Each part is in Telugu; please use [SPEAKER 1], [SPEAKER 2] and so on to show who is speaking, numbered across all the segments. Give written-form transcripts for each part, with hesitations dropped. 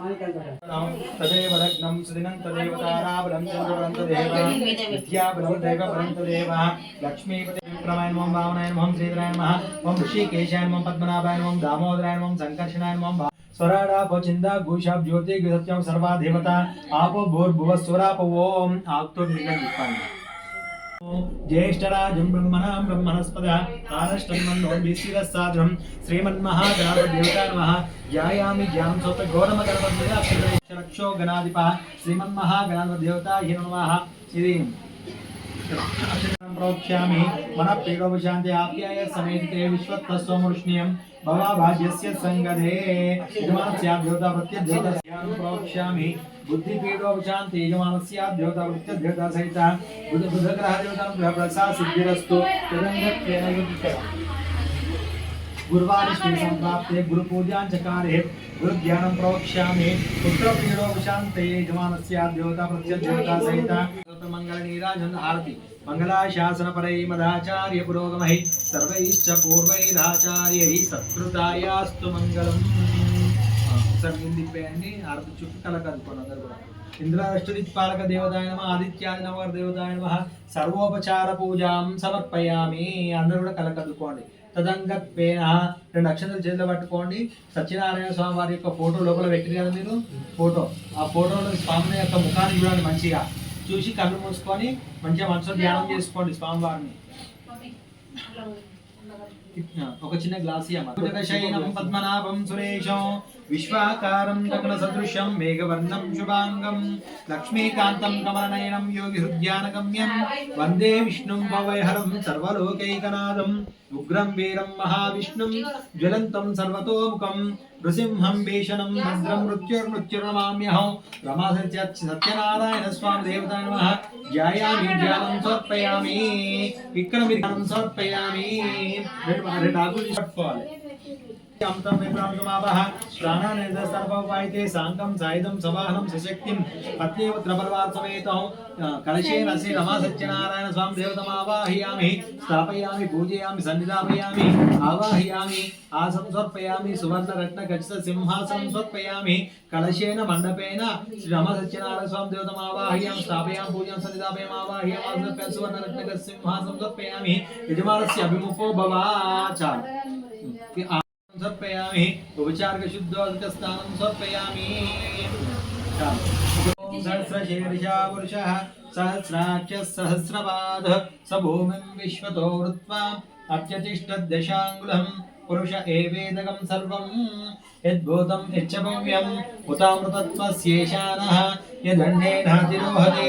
[SPEAKER 1] तदेव लग्नं सुदिनं तदेव ताराबलं चन्द्रबलं तदेव विद्याबलं दैवबलं तदेव लक्ष्मीपते विक्रमाय नमः वामनाय नमः श्रीधराय नमः ओम ऋषिकेशाय नमः पद्मनाभाय नमः दामोदराय नमः संकर्षणाय नमः स्वराडा पचिंदा घोषाब ज्योति सत्यम सर्वा देवता आपो भूर्भुव स्वराप ओम आक्तो निगम ज्येष्ठराजं ब्रह्मणां ब्रह्मणस्पदा आनष्टन्मन्दोभिस्सिरस्साद्रं श्रीमन्महागणाधिदेवता नमः ध्यायामि ध्यानं सोत घोरमकरपद्मक्षो गणाधिपः श्रीमन्महागणाधिदेवता हि नमः श्री प्रोक्ष्यामि मनः पीडोपशान्ति आप्याय समेते विश्वत्तस्वमृष्ण्यं भवाभाज्यस्य संगदे यजमानस्याद्योता प्रत्यद्योतास्यां प्रोक्ष्यामि बुद्धिपीडोपशान्ति यजमानस्याद्योता प्रत्यद्योता सहित बुधग्रहदेवतां प्रसाद सिद्धिरस्तु गुरुवारिष्ठे संप्राप्ते गुरुपूजां चकारे गुरुज्ञानं प्रोक्ष्यामि पुत्रपीडोपशान्ते यजमानस्याद्योता प्रत्यद्योता सहित मंगलनीराजन आरती मंगलाशासनपरै मदाचार्य पुरोगमैः सर्वैश्च पूर्वैराचार्यैः सत्कृतायास्तु मंगलम् सर्विंदिप्पेयंడి आरती చుట్టూ కలకలుకోండి అందరూ కూడా ఇంద్రాష్టదిక్పాలక దేవతాయ నమః ఆదిత్యాది నవగ్రహ దేవతాయ నమః సర్వోపచార పూజాం సమర్పయామి అందరూ కూడా కలకలుకోండి తదంగత్వేన రెండు అక్షంతలు చేతిలో పట్టుకోండి సత్యనారాయణ స్వామి వారి యొక్క ఫోటో లోపల పెట్టిరు కదా మీరు ఫోటో ఆ ఫోటోలో స్వామి యొక్క ముఖాన్ని చూడండి మంచిగా చూసి కళ్ళు మూసుకొని మంచిగా మనసులో ధ్యానం చేసుకోండి స్వామివారిని ఒక చిన్న గ్లాస్ ఇవ్వమా పద్మనాభం సురేశం విశ్వాకారం గగన సదృశం మేఘవర్ణం శుభాంగం లక్ష్మీకాంతం కమలనయనం యోగి హృద్యానగమ్యం వందే విష్ణుం భవైహరం సర్వలోకైకనాథం ఉగ్రం వీరం మహావిష్ణుం జ్వలంతం సర్వతోముఖం నృసింహం భీషణం భద్రం మృత్యుర్నమామ్యహం రమా సత్యనారాయణ స్వామి దేవతాయ నమః ధ్యాయామి ధ్యానం సమర్పయామి ఇక్కడ మీరు ధ్యానం సమర్పయామి రెండు ఆకులు పట్టుకోవాలి अमृतं विप्रामृतमावः प्राणानेन्द्र सर्ववायते साङ्गं सायुधं सवाहनं सशक्तिं पत्नीपुत्रपरिवारसमेतं कलशेन श्री रमा सत्यनारायण स्वामी देवतमावाहयामि स्थापयामि पूजयामि सन्निधापयामि आवाहयामि आसनं समर्पयामि सुवर्णरत्नखचितसिंहासनं समर्पयामि कलशेन मण्डपेन श्री रमा सत्यनारायण स्वामी देवतमावाहयामि स्थापयामि पूजयामि सन्निधापयामि आवाहयामि सुवर्णरत्नखचितसिंहासनं समर्पयामि यजमानस्य अभिमुखो भवाचार समर्पयामि उपचारक शुद्धोदकस्नानं समर्पयामि सहस्रशीर्षा पुरुषः सहस्राक्षः सहस्रपादः स भूमिं विश्वतो वृत्वा अत्यतिष्ठद्दशाङ्गुलं पुरुष एवेदकं सर्वं यद्भूतं यच्च भव्यम् उतामृतत्वस्येषानः यदण्डेनातिरोहते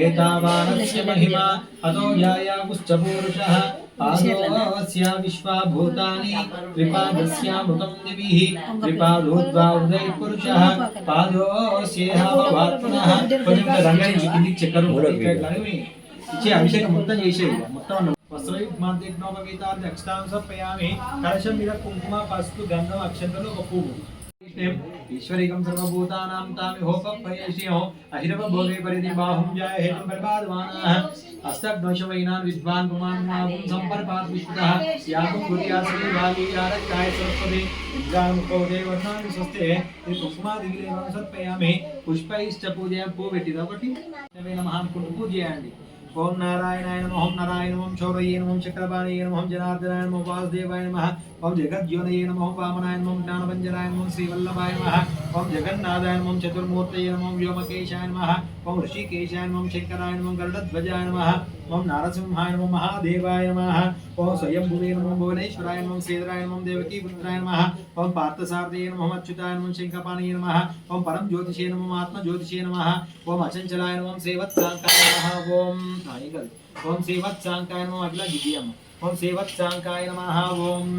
[SPEAKER 1] एतावानस्य महिमा अतो यायागुश्च पूरुषः पादोऽस्य विश्वाभूतानि त्रिपादस्यामृतं दिविः त्रिपादोद्वा हृदय पुरुषः पादोऽस्येह भवात्मनः కొంచెం రంగని కిందికి చెక్కరు ఇచ్చే అభిషేకం మొత్తం చేసేది మొత్తం వస్త్రయుగ్మాంతిగ్నోపవీతాది అక్షతాం సమర్పయామి కలశం మీద కుంకుమ పసుపు గంధం అక్షంతలు ఒక పువ్వు ईश्वरिकं सर्वभूतानां तामिहोपयेष्यो अहिरव भोगे परिधि बाहुं जाय हेतुं परिपादमानः अष्टग्नोषवैनान् विद्वान् पुमान्माहुं सम्पर्पात् विश्वतः यागुं गुर्यासने भागी यारक्ताय सरस्वती विद्वान्मुखोदे वर्णानि स्वस्ते कुसुमादिगिरेवं समर्पयामि पुष्पैश्च पूजयामि पूवेट्टिदा ఒకటి నమః అనుకుంటూ పూజ చేయండి ओम नारायणाय नमः ओम नारायण नमः शौरये नमः चक्रपाणये नमः जनार्दनाय नमः वासुदेवाय नमः ओम जगद्योनये नमः वामनाय नमः ज्ञानभञ्जनाय नमः श्रीवल्लभाय नमः ओम जगन्नाथाय नमः चतुर्मूर्तये नमः व्योमकेशाय नमः ओम ऋषिकेशाय नमः शंकराय नमः गरुडध्वजाय नमः ओम नारसिंहाय नमः महादेवाय नमः ओम स्वयंभुवे नमः भुवनेश्वराय नमः श्रीधराय नमः देवकीपुत्राय नमः ओम पार्थसारथये नमः अच्युताय नमः शंखपाणये नमः ओम परम ज्योतिषे नमः आत्मज्योतिषे नमः ओम अचंचलाय नमः श्रीवत्सांकाय नमः ओम श्रीवत्सांकाय नमः अखिल गिरियम ओम श्रीवत्सांकाय नमः ओम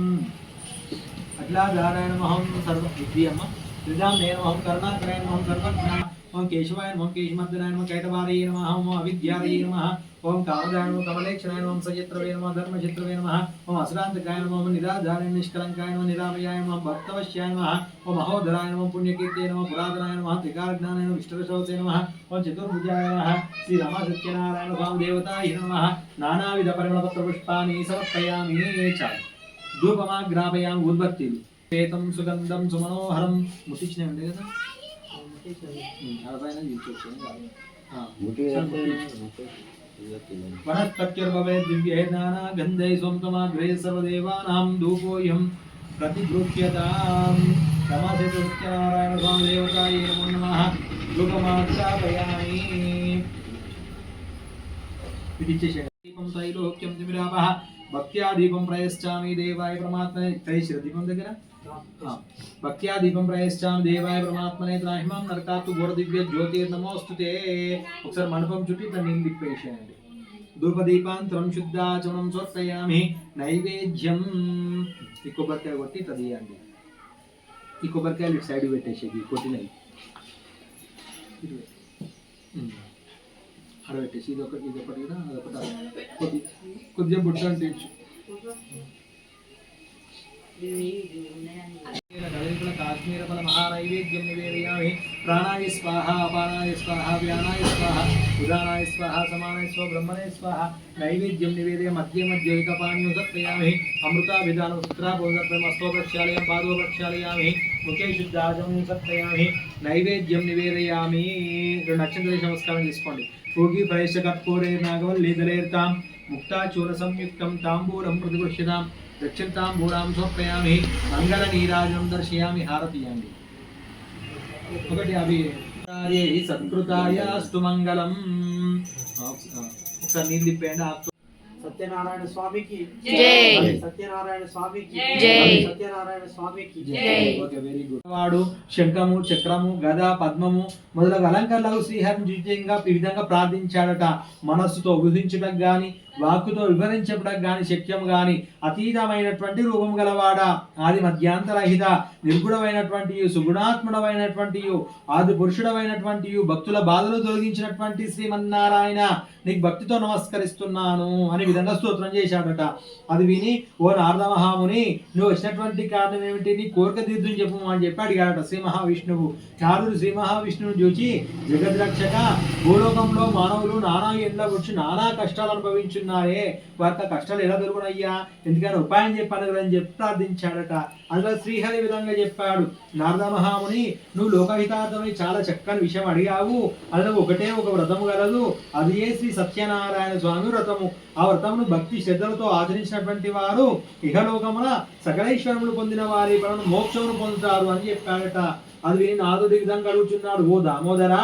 [SPEAKER 1] अखिलाधाराय नमः ओम सर्वविद्यम त्रिदाम्ने नमः ओम करुणाकराय नमः ओम सर्वज्ञ ओम केशवाय नमः ओम केशमर्दनाय नमः कैटभारये नमः ओम अविद्यारये नमः ओम कामदाय नमः कमलेक्षणाय नमः सचित्रवे नमः धर्मचित्रवे नमः ओम असुरांतकाय नमः ओम निराधाराय निष्कलंकाय नमः निरामयाय नमः भक्तवश्याय नमः ओम महोदराय नमः पुण्यकीर्तये नमः पुरातनाय नमः त्रिकालज्ञानाय नमः विष्णुरसोसे नमः ओम चतुर्भुजाय नमः श्री रमा सत्यनारायण स्वामी देवताय नमः नानाविध परिमलपत्रपुष्पाणि समर्पयामि च धूपमाग्रापयामि उद्बत्तिलु श्वेतं सुगन्धं सुमनोहरं मुतिच्चिने ఉండే కదా वनस्पत्युर्भवे दिव्यैः नानागन्धैः स्वन्तमाग्रे सर्वदेवानां धूपोऽयं प्रतिगृह्यताम्। नमस्ते सत्यनारायण स्वामी देवताय नमो नमः। धूपमाग्रापयामि। दीपं त्रैलोक्यं तिमिरापः भक्त्या दीपं प्रयश्चामि देवाय परमात्मने तैश्र दीपं దగ్గర भक्त्या दीपं प्रयश्चामि देवाय परमात्मने त्राहिमां नरकातु घोर दिव्य ज्योतिर्नमोस्तुते। ఒకసారి మండపం చుట్టి దాన్ని నీళ్ళు తిప్పేసేయండి। ధూపదీపాంతరం శుద్ధాచమనం సమర్పయామి। నైవేద్యం ఈ కొబ్బరికాయ కొట్టి ఇట్లా తీయండి। ఈ కొబ్బరికాయలు ఇటు సైడ్ పెట్టేసేది కొట్టినవి అడబెట్టేసి ఇదొకటి కూడా అదొకటి కొద్దిగా బుట్ట అంటే కాశ్మీర ఫల మహానైవేద్యం నివేదయామి। ప్రాణాయ స్వాహ అపానాయ స్వాహ వ్యానాయ స్వాహ ఉదానాయ స్వాహ సమానాయ స్వ బ్రహ్మణే స్వాహ। నైవేద్యం నివేదయ మధ్య మధ్య ఏకపానీయం సమర్పయామి। అమృతాభిధానం సుత్రాపోదమస్తో ప్రక్షాళయామి పాదో ప్రక్షాళయామి। ముఖే శుద్ధాచమనం సమర్పయామి। నైవేద్యం నివేదయామి। రెండు అక్షంతల నమస్కారం చేసుకోండి। భోగి ప్రవేశ కర్పూరే నాగవల్లీదలేర్తాం ముక్తాచూర సంయుక్తం తాంబూలం ప్రతిగృహ్యతాం। దక్షిణతాంబూలాం సమర్పయామి। మంగళ నీరాజనం దర్శయామి। హారతియండి ఒకటి అవి సత్కృతాయ అస్తు మంగళం। ఒకసారి నీళ్ళు తిప్పేయండి।
[SPEAKER 2] సత్యనారాయణ స్వామికి
[SPEAKER 3] జై।
[SPEAKER 2] సత్యనారాయణ స్వామికి
[SPEAKER 3] జై।
[SPEAKER 2] సత్యనారాయణ స్వామికి
[SPEAKER 3] జై।
[SPEAKER 1] Okay very good. వాడు శంఖము చక్రము గద పద్మము మొదలగు అలంకరణలు శ్రీహరిని విజయంగా ఈ విధంగా ప్రార్థించాడట। మనస్సుతో ఊహించటం గాని వాక్కుతో వివరించడం గాని శక్యం గాని అతీతమైనటువంటి రూపం గలవాడా ఆది మధ్యాంతరహిత నిర్గుణమైనటువంటి సుగుణాత్మడమైనటువంటి ఆది పురుషుడమైనటువంటి భక్తుల బాధలు తొలగించినటువంటి శ్రీమన్నారాయణ నీకు భక్తితో నమస్కరిస్తున్నాను అని విధంగా స్తోత్రం చేశాడట। అది విని ఓ నారద మహాముని నువ్వు వచ్చినటువంటి కారణం ఏమిటి నీ కోరిక తీర్థం చెప్పు అని చెప్పి అడిగాడట శ్రీ మహావిష్ణువు। నారదుడు శ్రీ మహావిష్ణువుని చూచి జగద్రక్షక భూలోకంలో మానవులు నానా ఎండ్ల వచ్చి నానా కష్టాలు అనుభవించున్నారే వారికి కష్టాలు ఎలా దొరుకునయ్యా ఎందుకని ఉపాయం చెప్పాను అని చెప్పి ప్రార్థించాడట। అందులో శ్రీహరి విధంగా చెప్పాడు నారద మహాముని నువ్వు లోకహితార్థమై చాలా చక్కని విషయం అడిగావు। అందులో ఒకటే ఒక వ్రతము గలదు అది ఏ శ్రీ సత్యనారాయణ స్వామి వ్రతము। ఆ వ్రతమును భక్తి శ్రద్ధలతో ఆచరించినటువంటి వారు ఇహలోకమున సకలైశ్వరములు పొందిన వారి పరమ మోక్షమును పొందుతారు అని చెప్పాడట। అది విని నాదుడి విధంగా అడుగుతున్నాడు ఓ దామోదర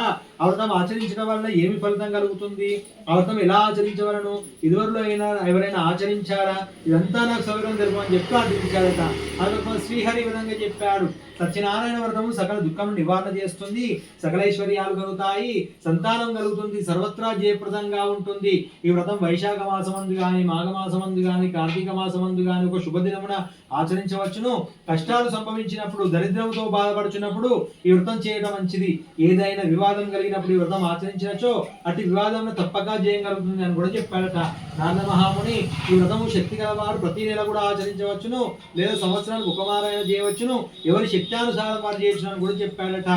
[SPEAKER 1] ఆ వ్రతం ఆచరించడం వల్ల ఏమి ఫలితం కలుగుతుంది ఆ వ్రతం ఎలా ఆచరించవలను ఇదివరలో ఎవరైనా ఆచరించారా ఇదంతా నాకు సౌకర్యం తెలుపని చెప్పి ప్రార్థించాడట। అందుకు శ్రీహరి విధంగా చెప్పాడు సత్యనారాయణ వ్రతము సకల దుఃఖం నివారణ చేస్తుంది సకల ఐశ్వర్యాలు కలుగుతాయి సంతానం కలుగుతుంది సర్వత్రా జయప్రదంగా ఉంటుంది। ఈ వ్రతం వైశాఖ మాసమందు గాని మాఘమాసమందు గాని కార్తీక మాసమందు గాని ఒక శుభదినమున ఆచరించవచ్చును। కష్టాలు సంభవించినప్పుడు దరిద్రంతో బాధపడుచున్నప్పుడు ఈ వ్రతం చేయడం మంచిది। ఏదైనా వివాదం కలిగినప్పుడు ఈ వ్రతం ఆచరించినచో అటు వివాదం తప్పక జయం కలుగుతుంది అని కూడా చెప్పాడట। నారద మహాముని ఈ వ్రతము శక్తి గలవారు ప్రతి నెల కూడా ఆచరించవచ్చును లేదా సంవత్సరానికి ఒక మారైనా చేయవచ్చును ఎవరి శక్త్యానుసారం వారు చేయొచ్చును అని కూడా చెప్పాడట।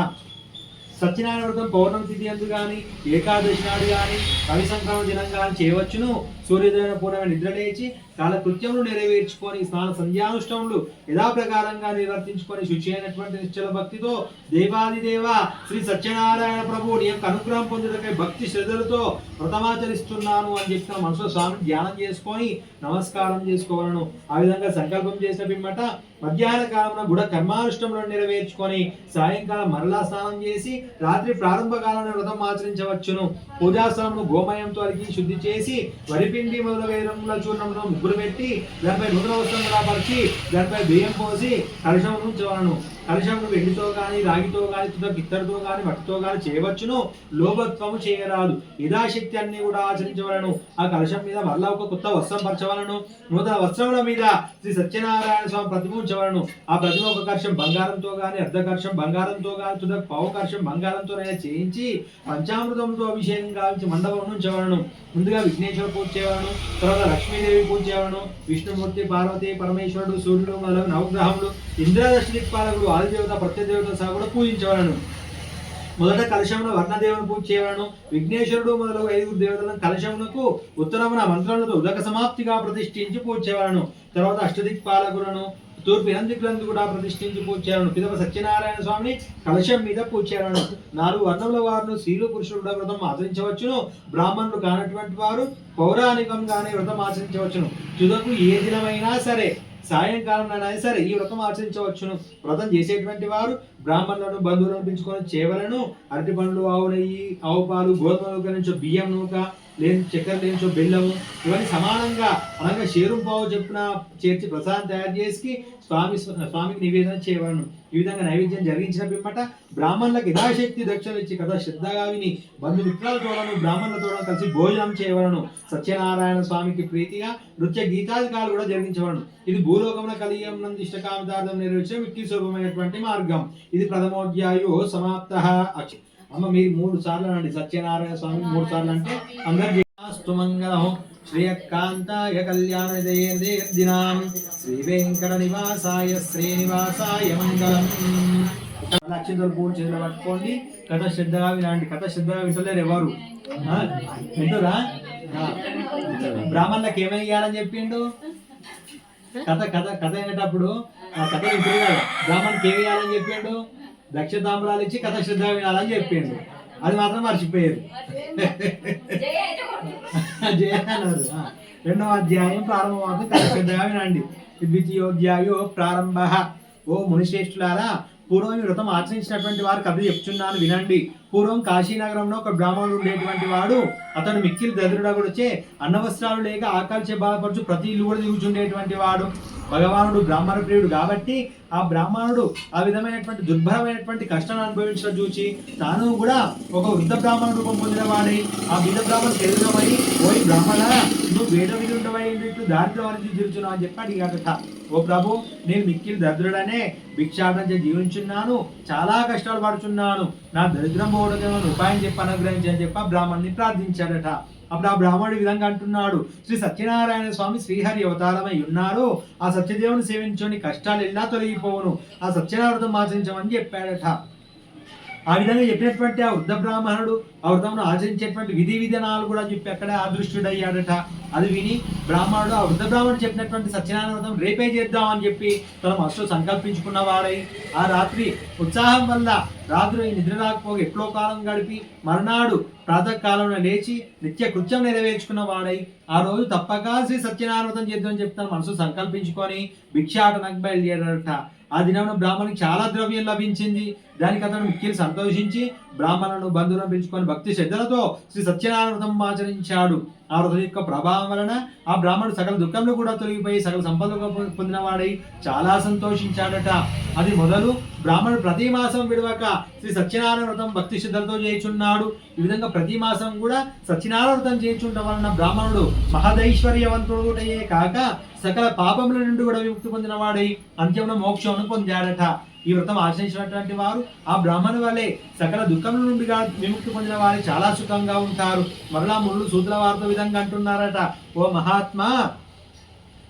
[SPEAKER 1] సత్యనారాయణ వ్రతం పౌర్ణమి తిథి అందు గాని ఏకాదశి నాడు గాని రవి సంక్రమణ దినం గాని చేయవచ్చును। సూర్యోదయం పూర్వమే నిద్రలేచి కాలకృత్యములు నెరవేర్చుకొని స్నాన సంధ్యానుష్ఠములు యథాప్రకారంగా నిర్వర్తించుకొని శుచి అయినటువంటి నిశ్చల భక్తితో దేవాదిదేవ శ్రీ సత్యనారాయణ ప్రభు నీ యొక్క అనుగ్రహం పొందుటకై భక్తి శ్రద్ధలతో వ్రతమాచరిస్తున్నాను అని చెప్పిన మనసులో స్వామిని ధ్యానం చేసుకొని నమస్కారం చేసుకోవాలను। ఆ విధంగా సంకల్పం చేసిన పిమ్మట మధ్యాహ్న కాలమున గుడ కర్మానుష్ఠములను నెరవేర్చుకొని సాయంకాలం మరలా స్నానం చేసి రాత్రి ప్రారంభ కాలంలో వ్రతం ఆచరించవచ్చును। పూజాస్థలమును గోమయంతో అలికి శుద్ధి చేసి వరిపిండి మొదలైన చూర్ణంలో ముగ్గురు పెట్టి దానిపై నూతన వస్త్రం పరిచి దానిపై బియ్యం పోసి కలశమును ఉంచవలను। కలశమును వెండితో గాని రాగితో గాని ఇత్తడితో గాని మట్టితో గాని చేయవచ్చును లోభత్వము చేయరాదు యథాశక్తి అన్ని కూడా ఆచరించవలను। ఆ కలశం మీద మరలా ఒక కొత్త వస్త్రం పరచవలను నూతన వస్త్రముల మీద శ్రీ సత్యనారాయణ స్వామి ప్రతిమ ఉంచవలను। ఆ ప్రతిమ ఒక కర్షం బంగారంతో గాని అర్ధకర్షం బంగారంతో గాని పావు కర్షం బంగారంతో చేయించి పంచామృతంతో అభిషేకం గావించి మండపం ఉంచవలను। ముందుగా విఘ్నేశ్వర పూజ చేయవలను తర్వాత లక్ష్మీదేవి పూజ చేయవలను। విష్ణుమూర్తి పార్వతి పరమేశ్వరుడు సూర్యుడు మొదలగు నవగ్రహములు ఇంద్రదర్శి దిక్పాలకుడు ఆదిదేవత ప్రత్యదేవత సహా కూడా పూజించవలను। మొదట కలశమును వర్ణదేవుని పూజ చేయవలను। విఘ్నేశ్వరుడు మొదలగు 5 దేవతలను కలశమునకు ఉత్తరమున మంత్రములతో ఉదక సమాప్తిగా ప్రతిష్ఠించి పూజ చేయవలను। తర్వాత అష్టదిక్పాలకులను తూర్పు ఎనందికులందు కూడా ప్రతిష్ఠించి పూజ చేయాలను. పిదప సత్యనారాయణ స్వామిని కలశం మీద పూజ చేయాలను. 4 వర్ణముల వారు స్త్రీలు పురుషులు కూడా వ్రతం ఆచరించవచ్చును. బ్రాహ్మణులు కానటువంటి వారు పౌరాణికంగానే వ్రతం ఆచరించవచ్చును. తుదకు ఏ దినమైనా సరే, సాయంకాలం అయినా సరే ఈ వ్రతం ఆచరించవచ్చును. వ్రతం చేసేటువంటి వారు బ్రాహ్మణులను బంధువులను పిలుచుకొని చేయవలను. అరటి పండ్లు, ఆవు నెయ్యి, ఆవు పాలు, గోధుమ నూక నుంచి బియ్యం నూక, లేని చక్కెర లేనిచో బెల్లము, ఇవన్నీ సమానంగా అనగా షేరుం పావు చెప్పున చేర్చి ప్రసాదం తయారు చేసి స్వామికి నివేదన చేయవలను. ఈ విధంగా నైవేద్యం జరిగించిన పిమ్మట బ్రాహ్మణులకు యథాశక్తి దక్షిణలు ఇచ్చి కథ శ్రద్ధగా విని బంధుమిత్రాలతోనూ బ్రాహ్మణులతో కలిసి భోజనం చేయవలను. సత్యనారాయణ స్వామికి ప్రీతిగా నృత్య గీతాధికారులు కూడా జరిగించవలను. ఇది భూలోకమున కలియం నందు ఇష్టకామితార్థం నెరవేర్చే మిక్కి సులభమైనటువంటి మార్గం. ఇది ప్రథమోధ్యాయో సమాప్త. అమ్మ మీరు 3 సార్లు అనండి సత్యనారాయణ స్వామి 3 సార్లు అంటే అందరు మంగళం. శ్రీయకాంతాయ కళ్యాణ దినాం శ్రీ వెంకట నివాసాయ శ్రీనివాసాయ మంగళం. అక్షంతలు పూజ చేతులు పట్టుకోండి. కథ శ్రద్ధగా వినండి. కథ శ్రద్ధగా వింటలేరు ఎవరు వింటురా? బ్రాహ్మణులకు ఏమని ఇవ్వాలని చెప్పిండు? కథ కథ కథ అయినప్పుడు ఆ కథ వింటుంది కదా. బ్రాహ్మణుకి ఏమి ఇవ్వాలని చెప్పిండు? దక్షతాంబరాలు ఇచ్చి కథ శ్రద్ధగా వినాలని చెప్పిండు. అది మాత్రం మర్చిపోయారు. జయ అన్నారు. 2వ అధ్యాయం ప్రారంభమవుతుంది. కథ శ్రద్ధగా వినండి. ద్వితీయోధ్యాయో ప్రారంభ. ఓ మునిశ్రేష్ఠులారా, పూర్వం ఈ వ్రతం ఆచరించినటువంటి వారు కథ చెప్తున్నాను వినండి. పూర్వం కాశీనగరంలో ఒక బ్రాహ్మణుడు ఉండేటువంటి వాడు. అతడు మిక్కిలి దరిద్రుడగుడొచ్చే అన్నవస్త్రాలు లేక ఆకలిచే బాధపడుచు ప్రతి ఇల్లు కూడా దిగుచుండేటువంటి వాడు. భగవానుడు బ్రాహ్మణ ప్రియుడు కాబట్టి ఆ బ్రాహ్మణుడు ఆ విధమైనటువంటి దుర్భరమైనటువంటి కష్టాన్ని అనుభవించడం చూసి తాను కూడా ఒక వృద్ధ బ్రాహ్మణ రూపం పొందిన వాడి ఆ వృద్ధ బ్రాహ్మణుడు ఎదురమై, ఓయ్ బ్రాహ్మణ, నువ్వు వేద విధుండవైనట్టు దాంట్లో అనేది తీర్చున్నావు అని చెప్పి అడిగాడట. ఓ ప్రభు, నేను మిక్కిలి దరిద్రుడనే భిక్షాటన జీవించున్నాను, చాలా కష్టాలు పడుచున్నాను, నా దరిద్రం పోవడం ఉపాయం చెప్పి అనుగ్రహించని చెప్పి ఆ బ్రాహ్మణ్ణి ప్రార్థించాడట. అప్పుడు ఆ బ్రాహ్మణుడు ఈ విధంగా అంటున్నాడు, శ్రీ సత్యనారాయణ స్వామి శ్రీహరి అవతారమై ఉన్నారు. ఆ సత్యదేవుని సేవించుని కష్టాలు ఎలా తొలగిపోవును, ఆ సత్యనారాయణ ఆచరించమని చెప్పాడట. ఆ విధంగా చెప్పినటువంటి ఆ వృద్ధ బ్రాహ్మణుడు ఆ వ్రతంలో ఆచరించేటువంటి విధి విధానాలు కూడా చెప్పి అక్కడే అదృష్టుడయ్యాడట. అది విని బ్రాహ్మణుడు ఆ వృద్ధ బ్రాహ్మణుడు చెప్పినటువంటి సత్యనారాయణ వ్రతం రేపే చేద్దామని చెప్పి తన మనసులో సంకల్పించుకున్న వాడై ఆ రాత్రి ఉత్సాహం వల్ల రాత్రి నిద్ర రాకపోగా ఎట్లో కాలం గడిపి మర్నాడు ప్రాతకాలంలో లేచి నిత్య కృత్యం నెరవేర్చుకున్న వాడై ఆ రోజు తప్పక శ్రీ సత్యనారాయణ వ్రతం చేద్దామని చెప్తే తన మనసు సంకల్పించుకొని భిక్షాటనకు బయలుదేరాడట. ఆ దినమున బ్రాహ్మణునికి చాలా ద్రవ్యం లభించింది. దానికి అతను మిక్కిలి సంతోషించి బ్రాహ్మణులను బంధువులను పిలుచుకొని భక్తి శ్రద్ధలతో శ్రీ సత్యనారాయణ వ్రతం ఆచరించాడు. ఆ వ్రతం యొక్క ప్రభావం వలన ఆ బ్రాహ్మణుడు సకల దుఃఖంలో కూడా తొలగిపోయి సకల సంపదలు పొందిన వాడై చాలా సంతోషించాడట. అది మొదలు బ్రాహ్మణుడు ప్రతి మాసం విడవక శ్రీ సత్యనారాయణ వ్రతం భక్తి శ్రద్ధలతో చేయుచున్నాడు. ఈ విధంగా ప్రతి మాసం కూడా సత్యనారాయణ వ్రతం చేయించుండటం వలన బ్రాహ్మణుడు మహదైశ్వర్యవంతుడయ్యే కాక సకల పాపముల నుండి కూడా విముక్తి పొందిన వాడై అంత్యమున మోక్షమును పొందాడట. ఈ వ్రతం ఆచరించినటువంటి వారు ఆ బ్రాహ్మణు వలె సకల దుఃఖముల నుండి విముక్తి పొందిన వారు చాలా సుఖంగా ఉంటారు. మరలా ముళ్ళు సూతుల వారితో విధంగా అంటున్నారట, ఓ మహాత్మా,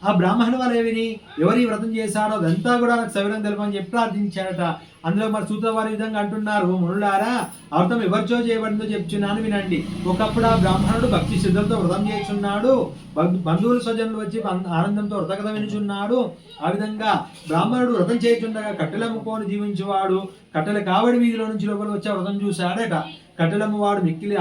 [SPEAKER 1] ఆ బ్రాహ్మణుల వలె విని ఎవరి వ్రతం చేశారో అదంతా కూడా నాకు సవిరం తెలుపని చెప్పి ప్రార్థించారట. అందులో మరి సూత్ర వారి విధంగా అంటున్నారు, ఓ మునులారా, ఆ వ్రతం ఎవరిచో చేయబడిందో చెప్తున్నాను వినండి. ఒకప్పుడు ఆ బ్రాహ్మణుడు భక్తి శ్రద్ధలతో వ్రతం చేస్తున్నాడు. బంధువులు స్వజనులు వచ్చి ఆనందంతో వ్రతకథ వినుచున్నాడు. ఆ విధంగా బ్రాహ్మణుడు వ్రతం చేయుచుండగా కట్టెలమ్ముకొని జీవించేవాడు కట్టెల కావడి వీధిలో నుంచి లోపల వచ్చి వ్రతం చూశాడట. కట్టెలమ్మ వాడు మిక్కిలి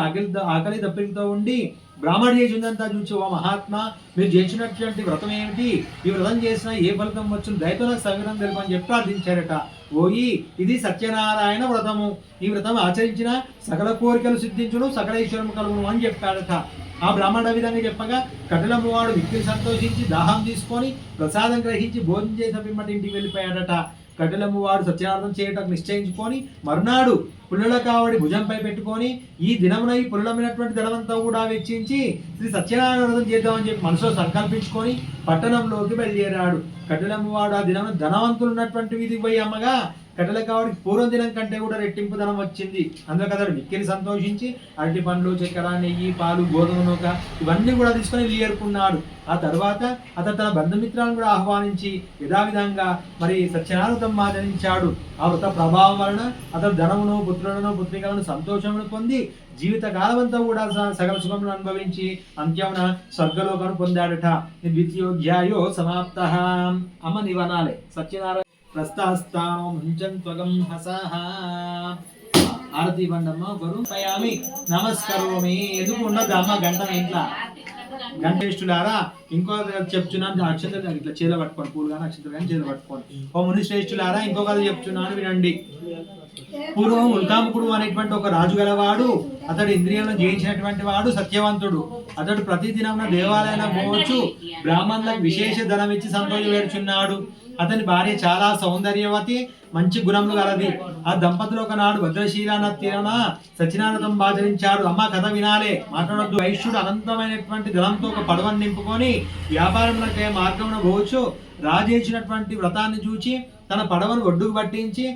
[SPEAKER 1] ఆకలి దప్పికతో ఉండి బ్రాహ్మణుడు చేసిందంతా చూసి, ఓ మహాత్మా, మీరు చేసినటువంటి వ్రతం ఏమిటి? ఈ వ్రతం చేసినా ఏ ఫలితం వచ్చును, దయతో నాకు సవిరం తెలుపని చెప్పి ప్రార్థించారట. ఓయి, ఇది సత్యనారాయణ వ్రతము. ఈ వ్రతం ఆచరించిన సకల కోరికలు సిద్ధించును, సకల ఈశ్వరము కలుగును అని చెప్పాడట. ఆ బ్రాహ్మణుడు విధంగా చెప్పగా కట్టెలమ్మవాడు మిక్కిలి సంతోషించి దాహం తీసుకొని ప్రసాదం గ్రహించి భోజనం చేసిన పిమ్మటి ఇంటికి వెళ్ళిపోయాడట. కట్టెలమ్మవాడు సత్యనారాయణ చేయటం నిశ్చయించుకొని మర్నాడు పుల్లల కావడి భుజంపై పెట్టుకొని ఈ దినమున ఈ పుల్లమైనటువంటి ధనమంతా కూడా వెచ్చించి శ్రీ సత్యనారాయణ వ్రతం చేద్దామని చెప్పి మనసులో సంకల్పించుకొని పట్టణంలోకి బయలుదేరాడు. కట్టెలమ్మవాడు ఆ దినమున ధనవంతులు ఉన్నటువంటి వీధికి పోయి అమ్మగా కట్టెల కావడికి పూర్వం దినం కంటే కూడా రెట్టింపు ధనం వచ్చింది. అందులో అతడు మిక్కిలి సంతోషించి అరటి పండ్లు, చక్కెర, నెయ్యి, పాలు, గోధుమ నూక ఇవన్నీ కూడా తీసుకొని ఇల్లు చేరుకున్నాడు. ఆ తర్వాత అతడు తన బంధుమిత్రాలను కూడా ఆహ్వానించి యథావిధంగా మరి సత్యనారాయణ వ్రతం ఆచరించాడు. ఆ వ్రత ప్రభావం వలన అతడు ధనమును, పుత్రులను, పుత్రికలను, సంతోషమును పొంది జీవిత కాలమంతా కూడా సకల సుఖమును అనుభవించి అంత్యమున స్వర్గలోకను పొందాడట. ద్వితీయోధ్యాయో సమాప్త. అమ్మ నివనాలే సత్యనారాయణ ప్రస్థాస్థానం ముంచంత్వగం హసహ. ఆరతి బండమ్మ ఒకరు పయామి నమస్కరోమి. ఎందుకు ఉండదు అమ్మ గంట ఇంట్లో గంటేష్ఠులారా. ఇంకో చెప్తున్నాను, అక్షంతలు ఇట్లా చేత పట్టుకోండి, పూలు కానీ అక్షంతలు కానీ చేత పట్టుకోండి. ఓ ముని శ్రేష్ఠులారా, ఇంకొకరు చెప్తున్నాను వినండి. పూర్వం ఉల్కాముకుడు అనేటువంటి ఒక రాజు గలవాడు. అతడు ఇంద్రియాలను జయించినటువంటి వాడు, సత్యవంతుడు. అతడు ప్రతిదినం దేవాలయాన్ని పోవచ్చు, బ్రాహ్మణులకు విశేష ధనం ఇచ్చి సంతోషం వేడుచున్నాడు. అతని భార్య చాలా సౌందర్యవతి, మంచి గుణములు గలది. ఆ దంపతులు ఒకనాడు భద్రశీల తీరన సత్యనారాయణ ఆచరించాడు. అమ్మ కథ వినాలే, మాట్లాడొద్దు. వైశ్యుడు అనంతమైనటువంటి ధనంతో ఒక పడవను నింపుకొని వ్యాపారంలోకి మార్గమున పోవచ్చు. రాజు ఇచ్చినటువంటి వ్రతాన్ని చూచి తన పడవను ఒడ్డుకు పట్టించి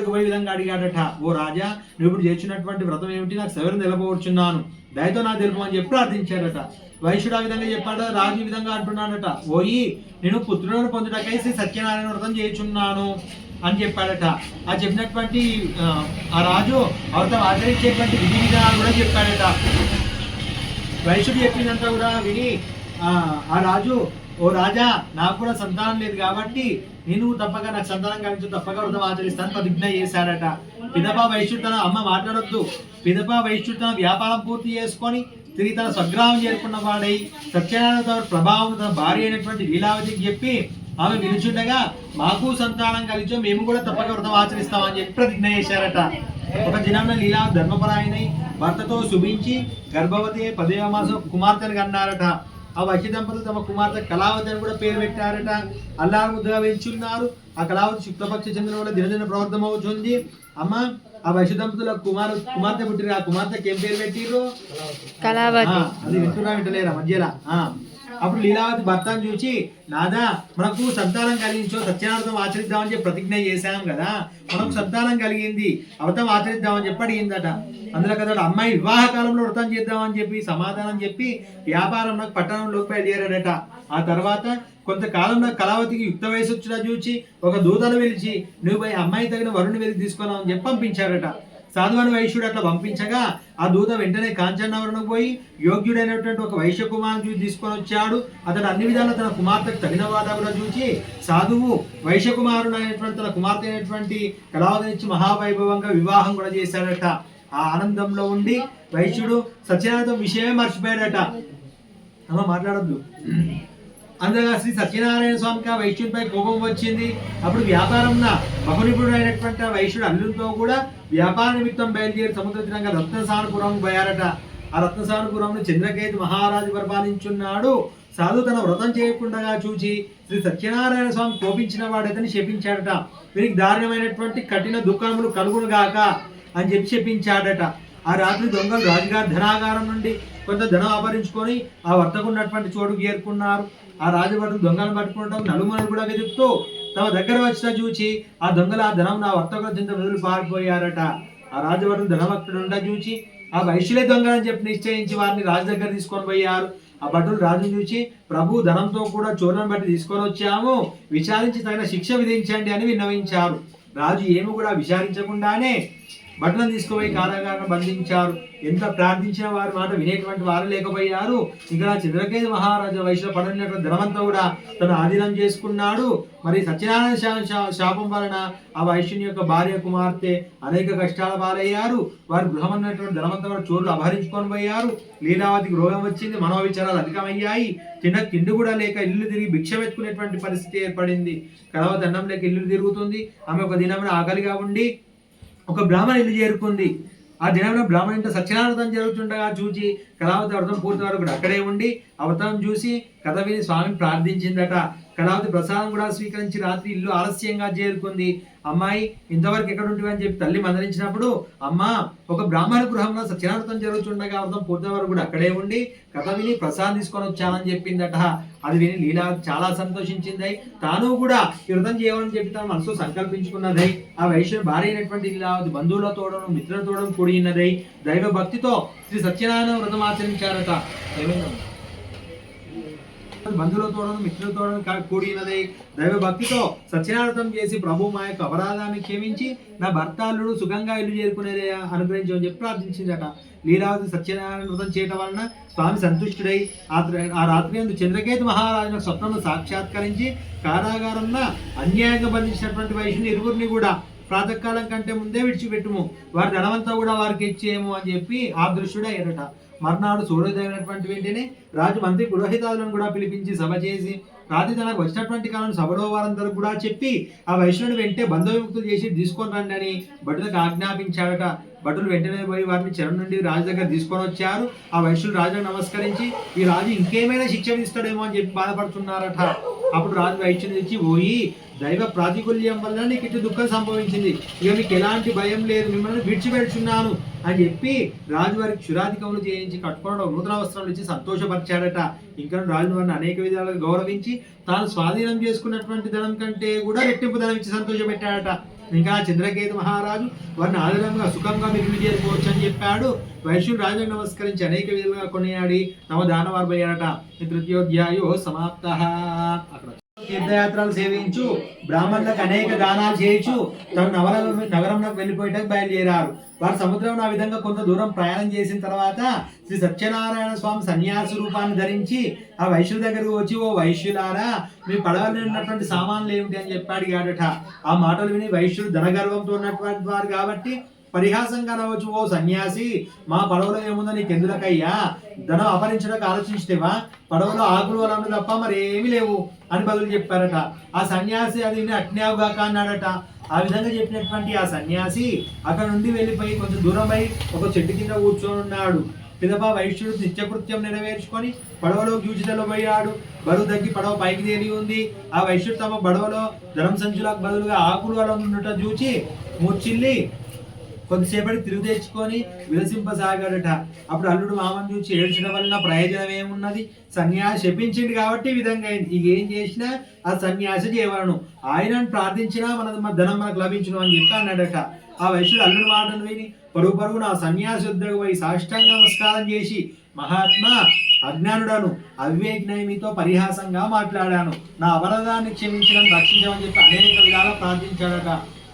[SPEAKER 1] పోయే విధంగా అడిగాడట. ఓ రాజా, నువ్వు ఇప్పుడు చేసినటువంటి వ్రతం ఏమిటి? నాకు సెవెరు నిలబోచున్నాను, దయతో నాకు తెలుపమని చెప్పి ప్రార్థించాడట. వైశ్యుడు ఆ విధంగా చెప్పాడు. రాజు ఈ విధంగా అంటున్నాడట, ఓయి నేను పుత్రులను పొందుటకై శ్రీ సత్యనారాయణ వ్రతం చేయుచున్నాను అని చెప్పాడట. ఆ చెప్పినటువంటి ఆ రాజు వ్రతం ఆచరించేటువంటి విధి విధానాలు కూడా చెప్పాడట. వైశ్యుడు చెప్పినంత కూడా విని ఆ రాజు, ఓ రాజా, నాకు కూడా సంతానం లేదు కాబట్టి నేను తప్పక నాకు సంతానం కలిగించు, తప్పక వ్రతం ఆచరిస్తాను ప్రతిజ్ఞ చేశాడట. పిదపా వైశ్యుడు తన అమ్మ మాట్లాడొద్దు. పిదపా వైశ్యుడు తన వ్యాపారం పూర్తి చేసుకొని తిరిగి తన స్వగ్రామం చేరుకున్న వాడై సత్యనారాయణ ప్రభావం తన భార్య అయినటువంటి లీలావతికి చెప్పి ఆమె వినుచుండగా మాకు సంతానం కలిగించో, మేము కూడా తప్పక వ్రతం ఆచరిస్తామని చెప్పి ప్రతిజ్ఞ చేశారట. ఒక దినంలో లీలావతి ధర్మపరాయణై భర్తతో శుభించి గర్భవతి 10వ మాసం కుమార్తెను కన్నారట. ఆ వైశ్య దంపతులు తమ కుమార్తె కళావతి అని కూడా పేరు పెట్టారట. అల్లారు ముద్దుగా పెంచున్నారు. ఆ కళావతి శుక్లపక్ష చంద్రుని వల్ల దినదిన ప్రవర్తం అవుతుంది. అమ్మ, ఆ వైశ్య దంపతుల కుమార్తె పుట్టిరు. ఆ కుమార్తెకి ఏం పేరు పెట్టిర్రు? కళావతి. అది వింటున్నా వింటలేరా మధ్యలో? అప్పుడు లీలావతి భర్తను చూసి, నాదా మనకు సంతానం కలిగించో, సత్యనారాయణ ఆచరిద్దామని చెప్పి ప్రతిజ్ఞ చేశాం కదా, మనకు సంతానం కలిగింది, వ్రతం ఆచరిద్దామని చెప్పి అడిగిందట. అందులో కదా అమ్మాయి వివాహ కాలంలో వ్రతం చేద్దామని చెప్పి సమాధానం చెప్పి వ్యాపారంలో పట్టణంలోకి బయలుదేరాడట. ఆ తర్వాత కొంతకాలంలో కళావతికి యుక్త వయసు వచ్చినా చూచి ఒక దూతను పిలిచి నువ్వు పోయి అమ్మాయి తగిన వరుణ్ణి వెలికి తీసుకున్నావు చెప్పి పంపించారట. సాధువైన వైశ్యుడు అట్లా పంపించగా ఆ దూత వెంటనే కాంచన్నవరణకు పోయి యోగ్యుడైనటువంటి ఒక వైశ్య కుమారుని చూసి తీసుకొని వచ్చాడు. అతడు అన్ని విధాలు తన కుమార్తెకు తగిన వాటా కూడా చూసి సాధువు వైశ్య కుమారుడు అయినటువంటి తన కుమార్తె అయినటువంటి కళావతినిచ్చి మహావైభవంగా వివాహం కూడా చేశాడట. ఆ ఆనందంలో ఉండి వైశ్యుడు సత్యనారాయణ విషయమే మర్చిపోయాడట. అమ్మ మాట్లాడద్దు. అందులో శ్రీ సత్యనారాయణ స్వామికి ఆ వైశ్యుడిపై కోపం వచ్చింది. అప్పుడు వ్యాపారంన బహునిపుడు అయినటువంటి ఆ వైశ్యుడు అల్లుడితో కూడా వ్యాపార నిమిత్తం బయలుదేరి సముద్ర తీరంగా రత్నసారపురం పోయారట. ఆ రత్నసారపురంను చంద్రకేతు మహారాజు పరిపాలించున్నాడు. సాధు తన వ్రతం చేయకుండా చూచి శ్రీ సత్యనారాయణ స్వామి కోపించిన వాడైతే శపించాడట. వీరికి దారుణమైనటువంటి కఠిన దుఃఖములు కలుగునుగాక అని చెప్పి శపించాడట. ఆ రాత్రి దొంగలు రాజుగారి ధనాగారం నుండి కొంత ధనం అపహరించుకొని ఆ వర్తకున్నటువంటి చోటుకు చేరుకున్నారు. ఆ రాజభటులు దొంగలను పట్టుకుంటాం నలుమని కూడా వెతుకుతూ తమ దగ్గర వచ్చిన చూచి ఆ దొంగలు ఆ ధనం నా వర్తకుల చింత వదిలి పారిపోయారట. ఆ రాజభటులు ధనభక్తుడు ఉండ చూచి ఆ వైశ్యులే దొంగలని చెప్పి నిశ్చయించి వారిని రాజు దగ్గర తీసుకొని పోయారు. ఆ భటులు రాజును చూచి, ప్రభు ధనంతో కూడా చోరులను బట్టి తీసుకొని వచ్చాము, విచారించి తగిన శిక్ష విధించండి అని విన్నవించారు. రాజు ఏమి కూడా విచారించకుండానే భటులను తీసుకుపోయి కారాగారం బంధించారు. ఎంత ప్రార్థించిన వారి మాట వినేటువంటి వారు లేకపోయారు. ఇక్కడ చంద్రకేతు మహారాజు వయసులో పడినటువంటి ధనమంతా కూడా తను ఆధీనం చేసుకున్నాడు. మరి సత్యనారాయణ శాపం వలన ఆ వైశ్యుని యొక్క భార్య కుమార్తె అనేక కష్టాల పాలయ్యారు. వారి గృహమన్నటువంటి ధనమంతా కూడా చోరులు అపహరించుకొని పోయారు. లీలావతికి రోగం వచ్చింది, మనోవిచారాలు అధికమయ్యాయి. తిండి కూడా లేక ఇల్లు తిరిగి భిక్ష పెట్టుకునేటువంటి పరిస్థితి ఏర్పడింది. కలవతి అన్నం లేక ఇల్లు తిరుగుతుంది. ఆమె ఒక దినమున ఆకలిగా ఉండి ఒక బ్రాహ్మణ ఇల్లు చేరుకుంది. ఆ దినంలో బ్రాహ్మణ ఇంట్లో సత్యనారాయణ జరుగుతుండగా చూచి కళావతి వ్రతం పూర్తి వరకు అక్కడే ఉండి ఆ వ్రతం చూసి కథ విని స్వామిని ప్రార్థించిందట. కళావతి ప్రసాదం కూడా స్వీకరించి రాత్రి ఇల్లు ఆలస్యంగా చేరుకుంది. అమ్మాయి ఇంతవరకు ఎక్కడ ఉంటుంది అని చెప్పి తల్లి మందలించినప్పుడు, అమ్మ ఒక బ్రాహ్మణ గృహంలో సత్యనారాయణ జరుగుతుండగా వ్రతం పూర్తి వరకు కూడా అక్కడే ఉండి కథ విని ప్రసాదం తీసుకొని వచ్చానని చెప్పిందట. అది విని లీలా చాలా సంతోషించింది. తాను కూడా ఈ వ్రతం చేయాలని చెప్పి తన మనసు సంకల్పించుకున్నది. ఆ వైశ్యుని భార్య అయినటువంటి లీలావతి బంధువుల తోడను మిత్రుల తోడను కూడినది. దైవ భక్తితో శ్రీ సత్యనారాయణ వ్రతం ఆచరించారట. ఏమైనా బంధువులతోడను మిత్రులతోడను కూడినదై దైవ భక్తితో సత్యనారాయణం చేసి ప్రభు మా యొక్క అపరాధాన్ని క్షమించి నా భర్తాళుడు సుఖంగా ఇల్లు చేరుకునేదే అనుగ్రహించమని చెప్పి ప్రార్థించిందట. లీలావతి సత్యనారాయణ వ్రతం చేయటం వలన స్వామి సంతుష్టుడై ఆ రాత్రి అందు చంద్రకేతు మహారాజున స్వప్నంలో సాక్షాత్కరించి కారాగారంలో అన్యాయంగా బంధించినటువంటి వైశ్యుని ఇరువురిని కూడా ప్రాతకాలం కంటే ముందే విడిచిపెట్టుము, వారి ధనవంతా కూడా వారికి ఇచ్చేయము అని చెప్పి ఆ దృష్టిడే ఎరట. మర్నాడు సూర్యోదయమైనటువంటి వెంటనే రాజు మంత్రి పురోహితాలను కూడా పిలిపించి సభ చేసి రాత్రి తనకు వచ్చినటువంటి కాలం సభలో వారందరూ కూడా చెప్పి ఆ వైశ్యుని వెంటే బంధవిముక్తులు చేసి తీసుకొని రండి అని భటులకు ఆజ్ఞాపించాడట. భటులు వెంటనే పోయి వారిని చెర నుండి రాజు దగ్గర తీసుకొని వచ్చారు. ఆ వైశ్యుడు రాజుకు నమస్కరించి ఈ రాజు ఇంకేమైనా శిక్ష విధిస్తాడేమో అని చెప్పి బాధపడుతున్నారట. అప్పుడు రాజు వైశ్యుని తెచ్చి పోయి దైవ ప్రాతికూల్యం వల్ల నీకు ఇటు దుఃఖం సంభవించింది, ఇక మీకు ఎలాంటి భయం లేదు, మిమ్మల్ని విడిచిపెడుచున్నాను అని చెప్పి రాజు వారికి క్షురాధికములు చేయించి కట్టుకోవడం నూతన వస్త్రాలు ఇచ్చి సంతోషపరిచాడట. ఇంకా రాజు వారిని అనేక విధాలుగా గౌరవించి తాను స్వాధీనం చేసుకున్నటువంటి ధనం కంటే కూడా రెట్టింపు ధనం ఇచ్చి సంతోషపెట్టాడట. ఇంకా చంద్రకేతు మహారాజు వారిని ఆదరంగా సుఖంగా మీరు చేరుకోవచ్చు అని చెప్పాడు. వైశ్యుడు రాజుకు నమస్కరించి అనేక విధాలుగా కొనియాడి తమ దానవార్బయ్యాడట. తృతీయోధ్యాయో సమాప్త. అక్కడ తీర్థయాత్రలు సేవించు బ్రాహ్మణులకు అనేక దానాలు చేయొచ్చు తను నగరంలోకి వెళ్ళిపోయేటకు బయలుదేరారు. వారు సముద్రం ఆ విధంగా కొంత దూరం ప్రయాణం చేసిన తర్వాత శ్రీ సత్యనారాయణ స్వామి సన్యాసి రూపాన్ని ధరించి ఆ వైశ్యుల దగ్గరకు వచ్చి, ఓ వైశ్యులారా మీ పడవలో ఉన్నటువంటి సామాన్లు ఏమిటి అని చెప్పి అడిగాడట. ఆ మాటలు విని వైశ్యుడు ధనగర్వంతో ఉన్నటువంటి వారు కాబట్టి పరిహాసంగా నవ్వచ్చు, ఓ సన్యాసి మా పడవలో ఏముందో నీకు ఎందులకయ్యా, ధనం అపహరించడానికి ఆలోచించితేవా, పడవలో ఆకులు వలన తప్ప మరి ఏమీ లేవు అని బదులు చెప్పారట. ఆ సన్యాసి అది అజ్ఞావుగాక అన్నాడట. ఆ విధంగా చెప్పినటువంటి ఆ సన్యాసి అక్కడ నుండి వెళ్ళిపోయి కొంచెం దూరమై ఒక చెట్టు కింద కూర్చొని ఉన్నాడు. పిదప వైశ్యుడు నిత్యకృత్యం నెరవేర్చుకొని పడవలో చూచితలో పోయాడు. బరువు తగ్గి పడవ పైకి తేలి ఉంది. ఆ వైశ్యుడు తమ పడవలో ధనం సంచులకు బదులుగా ఆకులు వలన ఉన్నట్టు చూచి మూర్చిల్లి కొద్దిసేపటి తిరుగు తెచ్చుకొని విలసింపసాగాడట. అప్పుడు అల్లుడు మామని చూసి ఏడ్చడం వలన ప్రయోజనం ఏమున్నది, సన్యాసి శపించింది కాబట్టి ఈ విధంగా అయింది, ఇక ఏం చేసినా ఆ సన్యాసి చేయవలను, ఆయనను ప్రార్థించినా మన ధనం మనకు లభించును అని చెప్పి అన్నాడట. ఆ వైశ్యుడు అల్లుడు మాటను విని పరుగున ఆ సన్యాసి వద్దకు పోయి సాష్టాంగ నమస్కారం చేసి, మహాత్మా అజ్ఞానుడను అవివేకినై మీతో పరిహాసంగా మాట్లాడాను, నా అపరాధాన్ని క్షమించడం రక్షించమని చెప్పి అనేక విధాలా ప్రార్థించాడట.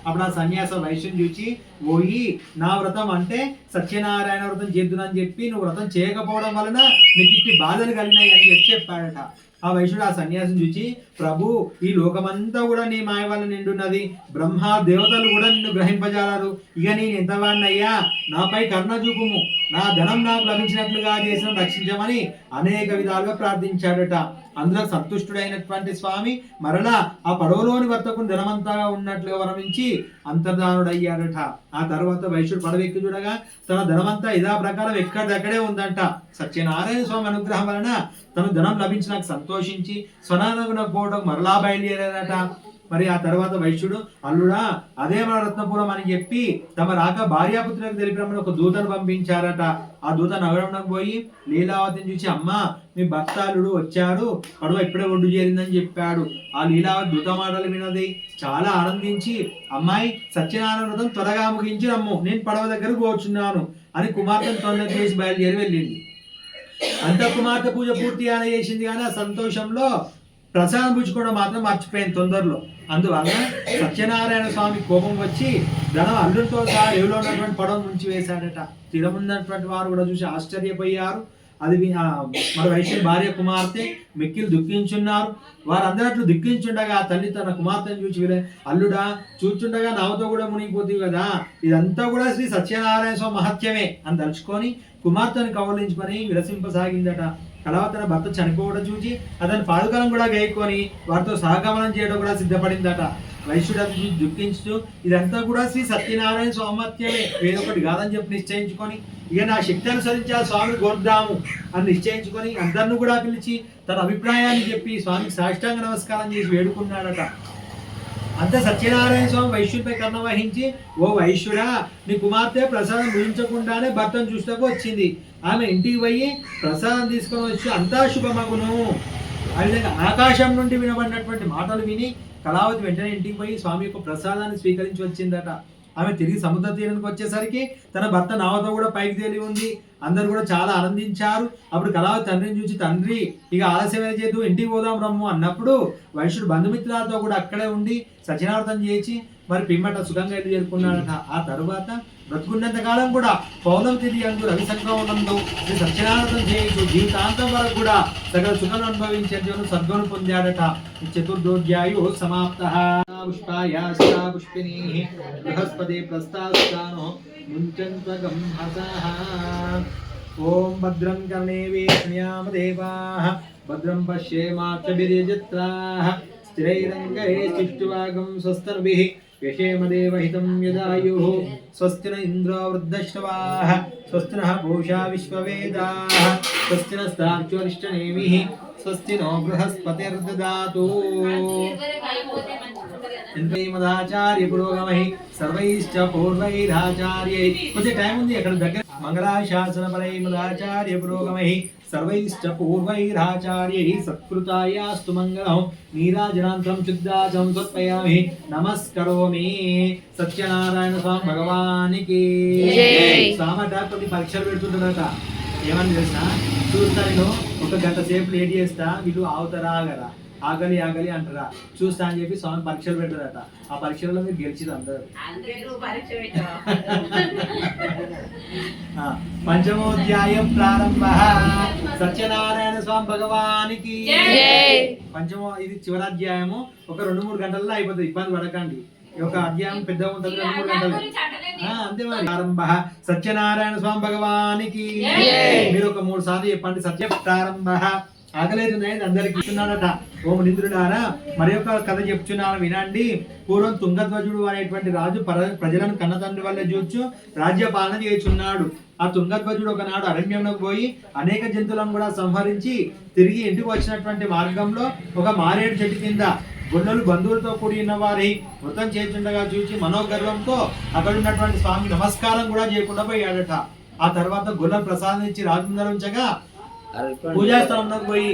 [SPEAKER 1] అప్పుడు ఆ సన్యాస వైశ్యుని చూచి, పోయి నా వ్రతం అంటే సత్యనారాయణ వ్రతం చేద్దునని చెప్పి నువ్వు వ్రతం చేయకపోవడం వలన నీకు ఇట్టి బాధలు కలిగినాయి అని చెప్పాడట. ఆ వైశ్యుడు ఆ సన్యాసం చూచి, ప్రభు ఈ లోకమంతా కూడా నీ మాయ వల్ల నిండున్నది, బ్రహ్మ దేవతలు కూడా నిన్ను గ్రహింపజాలరు, ఇక నేను ఎంతవాడినయ్యా, నాపై కరుణ చూపుము, నా ధనం నాకు లభించినట్లుగా చేసిన రక్షించమని అనేక విధాలుగా ప్రార్థించాడట. అందులో సంతుష్టుడైనటువంటి స్వామి మరలా ఆ పడవలోని వర్తకుని ధనమంతా ఉన్నట్లుగా వరమించి అంతర్ధానుడయ్యాడట. ఆ తర్వాత వైశ్యుడు పడవెక్కి చూడగా తన ధనమంతా ఇదా ప్రకారం ఎక్కడెక్కడే ఉందంట. సత్యనారాయణ స్వామి అనుగ్రహం వలన తన ధనం లభించినాక సంతోషించి స్వనానగున పోవడం మరలా బయలుదేరాడట. మరి ఆ తర్వాత వైశ్యుడు, అల్లుడా అదే మన రత్నపురం అని చెప్పి తమ రాక భార్యాపుత్రులకు తెలిపినప్పుడు ఒక దూతను పంపించారట. ఆ దూత నగరంలోకి పోయి లీలావతిని చూసి, అమ్మా మీ భర్తాళుడు వచ్చాడు, పడవ ఇప్పుడే ఒడ్డు చేరిందని చెప్పాడు. ఆ లీలావతి దూత మాటలు వినది చాలా ఆనందించి, అమ్మాయి సత్యనారాయణ వ్రతం త్వరగా ముగించి రమ్ము, నేను పడవ దగ్గరకు పోచున్నాను అని కుమార్తెను తొందర చేసి బయలుదేరి వెళ్ళింది. అంత కుమార్తె పూజ పూర్తి చేసింది కానీ ఆ సంతోషంలో ప్రసాదం పుచ్చుకోవడం మాత్రం మర్చిపోయింది తొందరలో. అందువల్ల సత్యనారాయణ స్వామి కోపం వచ్చి ధనం అల్లుడితో సహా ఎవలో ఉన్నటువంటి పడవ ముంచి వేశాడట. తిరమున్నటువంటి వారు కూడా చూసి ఆశ్చర్యపోయారు. అది మన వైశ్య భార్య కుమార్తె మిక్కిలు దుఃఖించున్నారు. వారందరూ అట్లు దుఃఖించుండగా తల్లి తన కుమార్తెను చూసి, అల్లుడా చూచుండగా నావతో కూడా మునిగిపోతుంది కదా, ఇదంతా కూడా శ్రీ సత్యనారాయణ స్వామి మహత్యమే అని తలుచుకొని కుమార్తెను కౌలించుకొని విలసింపసాగిందట. కళావతి తన భర్త చనిపోవడం చూసి అతని పాదుకాలం కూడా గైకొని వారితో సహగమనం చేయడం కూడా సిద్ధపడిందట. వైశ్యుడు అది చూసి దుఃఖించు ఇదంతా కూడా శ్రీ సత్యనారాయణ స్వామర్థ్యమే, వేరొకటి కాదని చెప్పి నిశ్చయించుకొని ఇక నా శక్తి అనుసరించి ఆ స్వామిని కోరుదాము అని నిశ్చయించుకొని అందరిని కూడా పిలిచి తన అభిప్రాయాన్ని చెప్పి స్వామికి సాష్టాంగ నమస్కారం చేసి వేడుకున్నాడట. అంత సత్యనారాయణ స్వామి వైశ్యుడిపై కర్ణ వహించి, ఓ వైశ్యుడా, నీ కుమార్తె ప్రసాదం భుజించకుండానే భర్తను చూస్తూ వచ్చింది. ఆమె ఇంటికి పోయి ప్రసాదం తీసుకొని వచ్చి అంతా శుభమగును. ఆ విధంగా ఆకాశం నుండి వినబడినటువంటి మాటలు విని కళావతి వెంటనే ఇంటికి పోయి స్వామి యొక్క ప్రసాదాన్ని స్వీకరించి వచ్చిందట. ఆమె తిరిగి సముద్ర తీరానికి వచ్చేసరికి తన భర్త నావతో కూడా పైకి తేలి ఉంది. అందరు కూడా చాలా ఆనందించారు. అప్పుడు కళావతి తండ్రిని చూసి, తండ్రి ఇక ఆలస్యమైన చేద్దు, ఇంటికి పోదాం రమ్ము అన్నప్పుడు వైశ్యుడు బంధుమిత్రులతో కూడా అక్కడే ఉండి సత్యనారాయణ చేసి మరి పిమ్మట సుఖంగా ఇల్లు చేరుకున్నాడట. ఆ తరువాత బ్రతుకున్నంత కాలం కూడా పౌర్ణమి తిథి అందు రవి సంక్రమణంలో శ్రీ సత్యనారాయణ చేయించు జీవితాంతం వరకు కూడా సకల సుఖం అనుభవించే సద్గుణం పొందాడట. చతుర్థోధ్యాయో సమాప్త. పుష్పినీ బృహస్పతి ప్రస్థాస్తానో ముంచంత్వగం హసః. ఓం భద్రం కర్ణేవి శృణ్యామ దేవాః భద్రం పశ్యేమాక్షభిర్యజత్రాః స్థిరైరంగైశ్చిష్టువాగం స్వస్తనుభిః యశేమ దేవహితం యదాయుః. స్వస్తి న ఇంద్రో వృద్ధశ్రవాః స్వస్తి నః పూషా విశ్వవేదాః స్వస్తి నస్తార్క్ష్యోరిష్టనేమిః స్వస్తి నో బృహస్పతిర్దదాతు. ఇంద్రైమదాచార్య పురోగమై సర్వైశ్చ పూర్వైరాచార్యై. కొంచెం టైం ఉంది అక్కడ దగ్గర. మంగళాశాసన పరైమదాచార్య పురోగమై సర్వైశ్చ పూర్వైరాచార్యై సత్కృతాయాస్తు మంగళం. నీరాజనాంతం శుద్ధాచం సమర్పయామి నమస్కరోమి. సత్యనారాయణ స్వామి భగవానికి సామట కొన్ని పరీక్షలు పెడుతుంటారట. ఏమని తెలుసా, చూస్తా నేను ఒక గంట సేపు లేట్ చేస్తా, వీళ్ళు ఆగుతారా ఆగరా, ఆగలి ఆగలి అంటారా, చూస్తా అని చెప్పి స్వామి పరీక్షలు పెడతారట. ఆ పరీక్షలలో మీరు గెలిచిరు అందరు. పంచమోధ్యాయం ప్రారంభ. సత్యనారాయణ స్వామి భగవానికి పంచమో ఇది చివరాధ్యాయము. ఒక 2-3 గంటల్లో అయిపోతుంది, ఇబ్బంది పడకండి. ఈ ఒక అధ్యాయం పెద్దగా ఉంటుంది, 2-3 గంటలు అంతే. మరి ప్రారంభ సత్యనారాయణ స్వామి భగవానికి. మీరు ఒక 3 సార్లు చెప్పండి, సత్య ప్రారంభ. ఆకలేతున్నాయి అందరికి ఇస్తున్నాడట. ఓం నింద్రుడారా, మరి యొక్క కథ చెప్తున్నాను వినండి. పూర్వం తుంగధ్వజుడు అనేటువంటి రాజు ప్రజలను కన్నతండ్రి వల్ల చూచు రాజ్య పాలన చేస్తున్నాడు. ఆ తుంగధ్వజుడు ఒకనాడు అరణ్యంలోకి పోయి అనేక జంతువులను కూడా సంహరించి తిరిగి ఇంటికి వచ్చినటువంటి మార్గంలో ఒక మారేడు చెట్టు కింద గొల్లలు బంధువులతో కూడి ఉన్న వారి వృతం చేస్తుండగా చూసి మనోగర్వంతో అక్కడ ఉన్నటువంటి స్వామి నమస్కారం కూడా చేయకుండా పోయాడట. ఆ తర్వాత గొల్లలు ప్రసాదం ఇచ్చి రాజు ముందర ఉంచగా పూజాస్థలంలోకి పోయి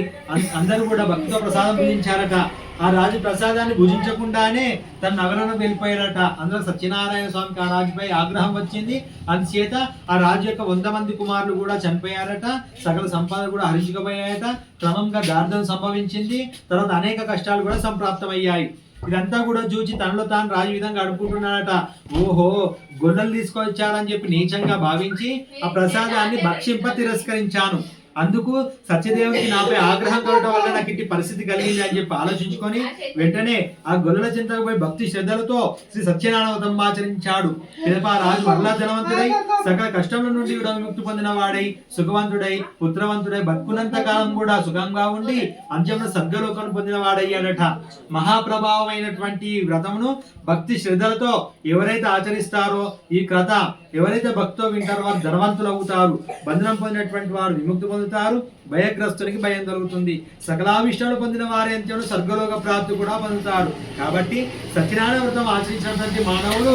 [SPEAKER 1] అందరూ కూడా భక్తితో ప్రసాదం భుజించారట. ఆ రాజు ప్రసాదాన్ని భుజించకుండానే తన నగరంలో వెళ్ళిపోయారట. అందులో సత్యనారాయణ స్వామికి ఆ రాజుపై ఆగ్రహం వచ్చింది. అందుచేత ఆ రాజు యొక్క 100 మంది కుమారులు కూడా చనిపోయారట. సకల సంపద కూడా హరించుకుపోయాయట. క్రమంగా దారిద్ర్యం సంభవించింది. తర్వాత అనేక కష్టాలు కూడా సంప్రాప్తమయ్యాయి. ఇదంతా కూడా చూచి తనలో తాను రాజు విధంగా అడుపుకుంటున్నాడట. ఓహో, గొల్లలు తీసుకొచ్చారని చెప్పి నీచంగా భావించి ఆ ప్రసాదాన్ని భక్షింప తిరస్కరించాను. అందుకు సత్యదేవునికి నాపై ఆగ్రహం కలగడం వల్ల నాకు ఇట్టి పరిస్థితి కలిగింది అని చెప్పి ఆలోచించుకొని వెంటనే ఆ గొల్లల చింతకు పోయి భక్తి శ్రద్ధలతో శ్రీ సత్యనారాయణ వ్రతం ఆచరించాడు. పిదప రాజు మరలా ధనవంతుడై సకల కష్టముల నుండి విముక్తి పొందిన వాడై సుఖవంతుడై పుత్రవంతుడై బతుకున్నంత కాలం కూడా సుఖంగా ఉండి అంత్యంలో సద్గలోకం పొందిన వాడయ్యాడట. మహాప్రభావమైనటువంటి వ్రతమును భక్తి శ్రద్ధలతో ఎవరైతే ఆచరిస్తారో, ఈ కథ ఎవరైతే భక్తితో వింటారో వారు ధనవంతులు అవుతారు. బంధనం పొందినటువంటి వారు విముక్తి పొందుతారు. భయగ్రస్తునికి భయం కలుగుతుంది. సకలావిష్టాలు పొందిన వారి అంత్యంలో స్వర్గలోక ప్రాప్తి కూడా పొందుతారు. కాబట్టి సత్యనారాయణ వ్రతం ఆచరించినటువంటి మానవుడు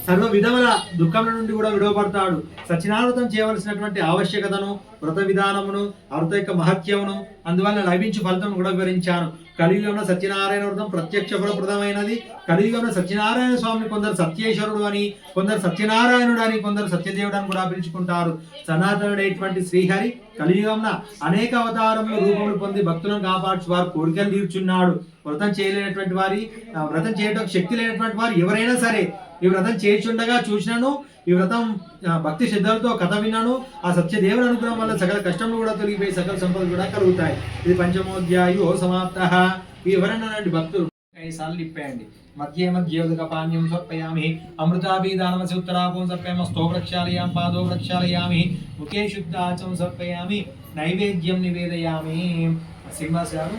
[SPEAKER 1] సర్వ విధముల దుఃఖముల నుండి కూడా విడవబడతాడు. సత్యనారాయణ వ్రతం చేయవలసినటువంటి ఆవశ్యకతను, వ్రత విధానమును, వ్రత యొక్క మహత్యమును, అందువల్ల లభించు ఫలితం కూడా వివరించాను. కలియుగంలో సత్యనారాయణ వ్రతం ప్రత్యక్ష ఫలప్రదమైనది. కలియుగంలో సత్యనారాయణ స్వామిని కొందరు సత్యేశ్వరుడు అని, కొందరు సత్యనారాయణుడు అని, కొందరు సత్యదేవుడు అని కూడా పిలుచుకుంటారు. సనాతనుడైనటువంటి శ్రీహరి కలియుగంలో అనేక అవతారములు రూపములు పొంది భక్తులను కాపాడు వారు కోరికలు తీర్చున్నాడు. వ్రతం చేయలేనటువంటి వారి, వ్రతం చేయడం శక్తి లేనటువంటి వారు ఎవరైనా సరే ఈ వ్రతం చేయుచుండగా చూసినాను, ఈ వ్రతం భక్తి శ్రద్ధలతో కథ విన్నాను, ఆ సత్యదేవుని అనుగ్రహం వల్ల సకల కష్టములు కూడా తొలగిపోయి సకల సంపదలు కూడా కలుగుతాయి. ఇది పంచమోధ్యాయో సమాప్త. ఈ ఎవరైనా భక్తులు 5 సార్లు ఇప్పేయండి. మధ్య మధ్యోదక పానీయం సమర్పయామి. అమృతాభిదానమసి ఉత్తరాపం సమర్పయామి. స్థో ప్రక్షాళయామి. పాదో ప్రక్షాళయామి. ముఖే శుద్ధాచం సమర్పయామి. నైవేద్యం నివేదయామి. శ్రీనివాస్ గారు